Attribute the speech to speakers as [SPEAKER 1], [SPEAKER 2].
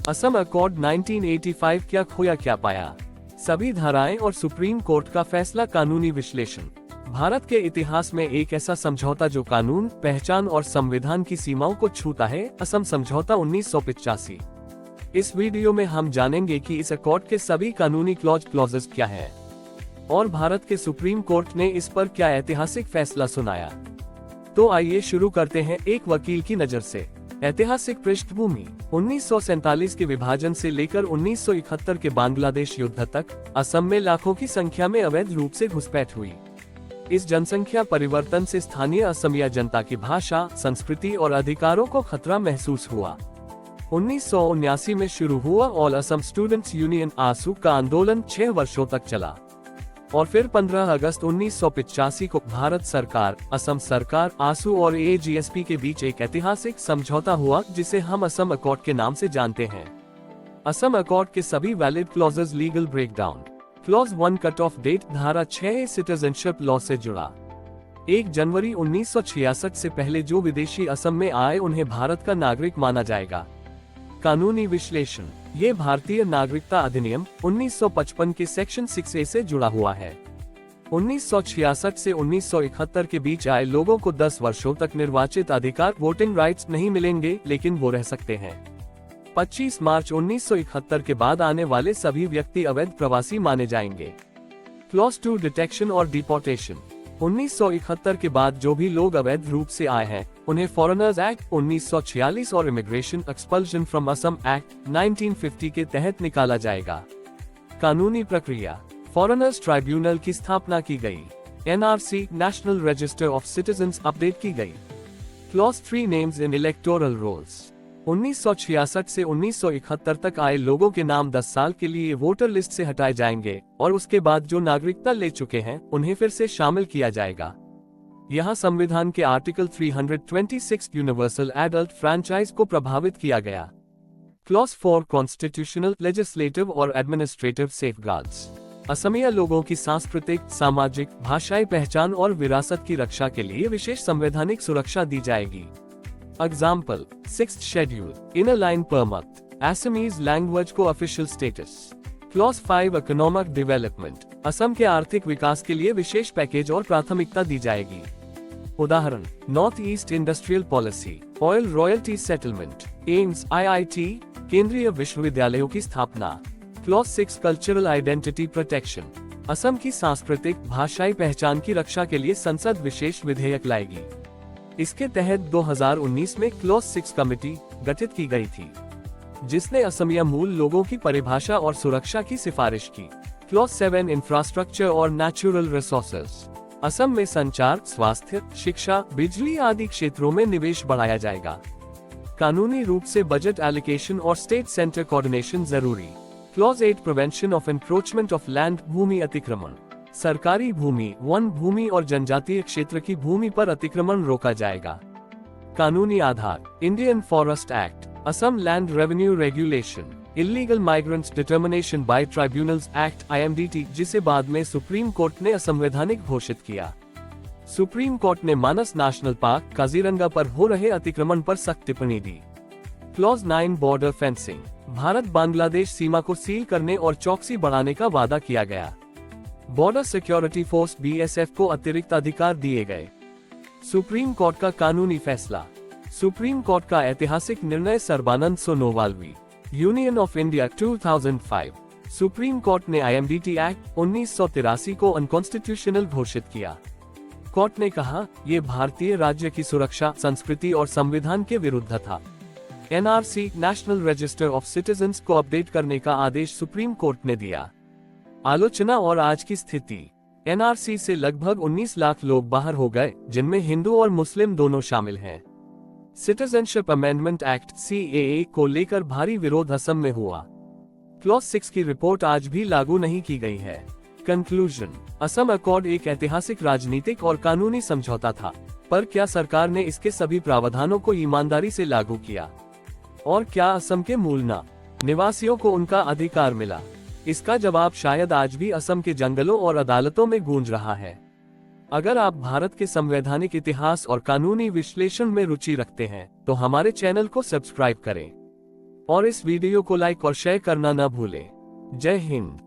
[SPEAKER 1] Assam accord 1985 क्या खोया क्या पाया, सभी धाराएं और सुप्रीम कोर्ट का फैसला। कानूनी विश्लेषण। भारत के इतिहास में एक ऐसा समझौता जो कानून, पहचान और संविधान की सीमाओं को छूता है, असम समझौता 1985। इस वीडियो में हम जानेंगे कि इस अकॉर्ड के सभी कानूनी क्लॉजेस क्या हैं और भारत के सुप्रीम कोर्ट ने इस पर क्या ऐतिहासिक फैसला सुनाया। तो आइए शुरू करते हैं एक वकील की नजर से। ऐतिहासिक पृष्ठभूमि। 1947 के विभाजन से लेकर 1971 के बांग्लादेश युद्ध तक असम में लाखों की संख्या में अवैध रूप से घुसपैठ हुई। इस जनसंख्या परिवर्तन से स्थानीय असमिया जनता की भाषा, संस्कृति और अधिकारों को खतरा महसूस हुआ। 1979 में शुरू हुआ ऑल असम स्टूडेंट्स यूनियन आसू का आंदोलन 6 वर्षों तक चला और फिर 15 अगस्त 1985 को भारत सरकार, असम सरकार, आसू और एजीएसपी के बीच एक ऐतिहासिक समझौता हुआ जिसे हम असम अकॉर्ड के नाम से जानते हैं। असम अकॉर्ड के सभी valid clauses. Legal breakdown. Clause 1 cut off date. धारा 6 सिटीजनशिप लॉ से जुड़ा। 1 जनवरी 1966 से पहले जो विदेशी असम में आए उन्हें भारत का नागरिक माना जाएगा। कानूनी विश्लेषण। ये भारतीय नागरिकता अधिनियम 1955 के सेक्शन 6A से जुड़ा हुआ है। 1966 से 1971 के बीच आए लोगों को 10 वर्षों तक निर्वाचित अधिकार, वोटिंग राइट्स नहीं मिलेंगे, लेकिन वो रह सकते हैं। 25 मार्च 1971 के बाद आने वाले सभी व्यक्ति अवैध प्रवासी माने जाएंगे। क्लॉज 2 डिटेक्शन और डिपोर्टेशन। 1971 के बाद जो भी लोग अवैध रूप से आए हैं उन्हें फॉरेनर्स एक्ट 1946 और immigration expulsion from Assam act 1950 के तहत निकाला जाएगा। कानूनी प्रक्रिया। फॉरेनर्स ट्राइब्यूनल की स्थापना की गई। NRC national register of citizens update की गई। Clause 3 names in electoral rolls. 1966 से 1971 तक आए लोगों के नाम 10 साल के लिए वोटर लिस्ट से हटाए जाएंगे और उसके बाद जो नागरिकता ले चुके हैं उन्हें फिर से शामिल किया जाएगा। यहाँ संविधान के आर्टिकल 326 यूनिवर्सल एडल्ट फ्रैंचाइज को प्रभावित किया गया। क्लॉज 4 कॉन्स्टिट्यूशनल, लेजिस्लेटिव और एडमिनिस्ट्रेटिव सेफगार्ड्स। असमिया लोगों की सांस्कृतिक, सामाजिक, भाषाई पहचान और विरासत की रक्षा के लिए विशेष संवैधानिक सुरक्षा दी जाएगी। Example, 6th schedule, inner line permit, Assamese language को official status. Clause 5 economic development. Assam के आर्थिक विकास के लिए विशेष पैकेज और प्राथमिकता दी जाएगी। उदाहरण, north east industrial policy, oil royalty settlement, AIIMS, IIT, केंद्रीय विश्वविद्यालयों की स्थापना। Clause 6 cultural identity protection. Assam की सांस्कृतिक, भाषाई पहचान की रक्षा के लिए संसद विशेष विधेयक लाएगी। इसके तहत 2019 में क्लॉज 6 कमेटी गठित की गई थी जिसने असमिया मूल लोगों की परिभाषा और सुरक्षा की सिफारिश की। क्लॉज 7 इंफ्रास्ट्रक्चर और नेचुरल रिसोर्सेज। असम में संचार, स्वास्थ्य, शिक्षा, बिजली आदि क्षेत्रों में निवेश बढ़ाया जाएगा। कानूनी रूप से बजट एलोकेशन और स्टेट सेंटर कोऑर्डिनेशन जरूरी। Clause 8 prevention of encroachment of land. भूमि अतिक्रमण। सरकारी भूमि, वन भूमि और जनजातीय क्षेत्र की भूमि पर अतिक्रमण रोका जाएगा। कानूनी आधार। Indian forest act, Assam land revenue regulation, illegal migrants determination by tribunals act IMDT, जिसे बाद में सुप्रीम कोर्ट ने असंवैधानिक घोषित किया। सुप्रीम कोर्ट ने मानस नेशनल पार्क, काजीरंगा पर हो रहे अतिक्रमण पर सख्त टिप्पणी दी। Clause 9 border fencing. Bharat Bangladesh सीमा को सील करने और चौकसी बढ़ाने का वादा किया गया। बॉर्डर सिक्योरिटी फोर्स BSF को अतिरिक्त अधिकार दिए गए। सुप्रीम कोर्ट का कानूनी फैसला। सुप्रीम कोर्ट का ऐतिहासिक निर्णय Sarbananda Sonowal v, union of India 2005। Supreme court ने IMDT एक्ट 1983 को अनकॉन्स्टिट्यूशनल घोषित किया। कोर्ट ने कहा, ये भारतीय राज्य की सुरक्षा, संस्कृति और संविधान के विरुद्ध था। NRC national register of citizens को अपडेट करने का आदेश सुप्रीम कोर्ट ने दिया। आलोचना और आज की स्थिति। NRC से लगभग 19 लाख लोग बाहर हो गए, जिनमें हिंदू और मुस्लिम दोनों शामिल हैं। सिटीजनशिप अमेंडमेंट एक्ट CAA को लेकर भारी विरोध असम में हुआ। क्लॉज 6 की रिपोर्ट आज भी लागू नहीं की गई है। कंक्लूजन। असम अकॉर्ड एक ऐतिहासिक राजनीतिक और कानूनी समझौता था, पर क्या सरकार ने इसके सभी प्रावधानों को ईमानदारी से लागू किया? और क्या असम के मूल निवासियों को उनका अधिकार मिला? इसका जवाब शायद आज भी असम के जंगलों और अदालतों में गूंज रहा है। अगर आप भारत के संवैधानिक इतिहास और कानूनी विश्लेषण में रुचि रखते हैं तो हमारे चैनल को सब्सक्राइब करें। और इस वीडियो को लाइक और शेयर करना न भूलें। जय हिंद।